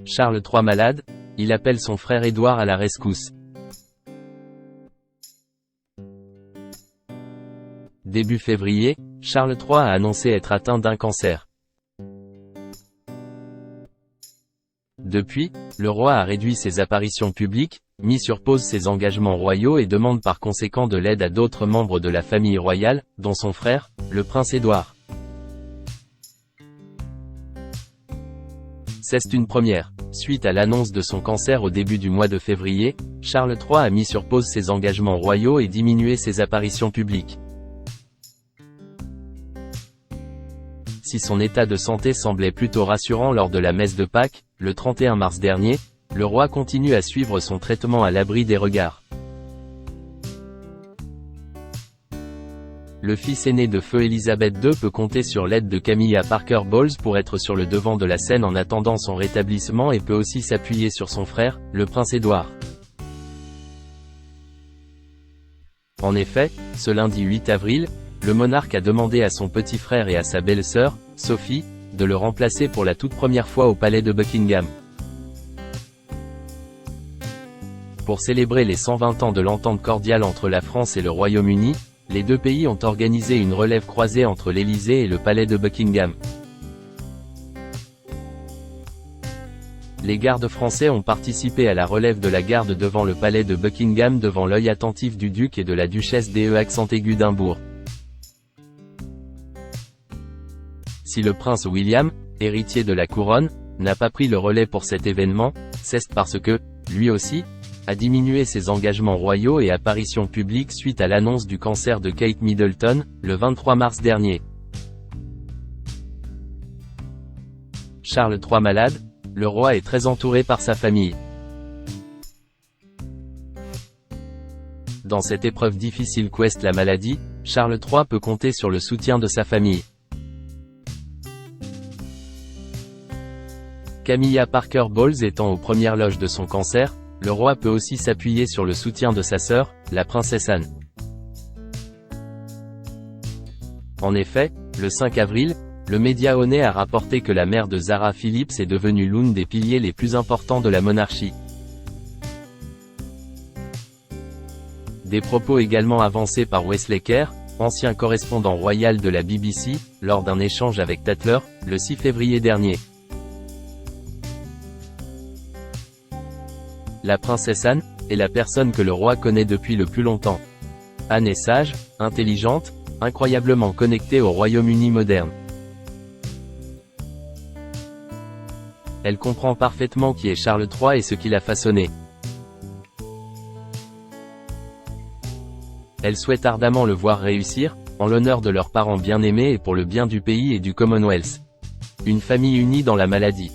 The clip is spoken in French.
Charles III malade, il appelle son frère Édouard à la rescousse. Début février, Charles III a annoncé être atteint d'un cancer. Depuis, le roi a réduit ses apparitions publiques, mis sur pause ses engagements royaux et demande par conséquent de l'aide à d'autres membres de la famille royale, dont son frère, le prince Édouard. C'est une première. Suite à l'annonce de son cancer au début du mois de février, Charles III a mis sur pause ses engagements royaux et diminué ses apparitions publiques. Si son état de santé semblait plutôt rassurant lors de la messe de Pâques, le 31 mars dernier, le roi continue à suivre son traitement à l'abri des regards. Le fils aîné de feu Élisabeth II peut compter sur l'aide de Camilla Parker Bowles pour être sur le devant de la scène en attendant son rétablissement et peut aussi s'appuyer sur son frère, le prince Édouard. En effet, ce lundi 8 avril, le monarque a demandé à son petit frère et à sa belle-sœur, Sophie, de le remplacer pour la toute première fois au palais de Buckingham. Pour célébrer les 120 ans de l'entente cordiale entre la France et le Royaume-Uni, les deux pays ont organisé une relève croisée entre l'Élysée et le palais de Buckingham. Les gardes français ont participé à la relève de la garde devant le palais de Buckingham devant l'œil attentif du duc et de la duchesse d'Édimbourg. Si le prince William, héritier de la couronne, n'a pas pris le relais pour cet événement, c'est parce que, lui aussi, a diminué ses engagements royaux et apparitions publiques suite à l'annonce du cancer de Kate Middleton, le 23 mars dernier. Charles III malade, le roi est très entouré par sa famille. Dans cette épreuve difficile qu'est la maladie, Charles III peut compter sur le soutien de sa famille. Camilla Parker Bowles étant aux premières loges de son cancer, le roi peut aussi s'appuyer sur le soutien de sa sœur, la princesse Anne. En effet, le 5 avril, le média ONE a rapporté que la mère de Zara Phillips est devenue l'un des piliers les plus importants de la monarchie. Des propos également avancés par Wesley Kerr, ancien correspondant royal de la BBC, lors d'un échange avec Tatler, le 6 février dernier. La princesse Anne est la personne que le roi connaît depuis le plus longtemps. Anne est sage, intelligente, incroyablement connectée au Royaume-Uni moderne. Elle comprend parfaitement qui est Charles III et ce qu'il a façonné. Elle souhaite ardemment le voir réussir, en l'honneur de leurs parents bien-aimés et pour le bien du pays et du Commonwealth. Une famille unie dans la maladie.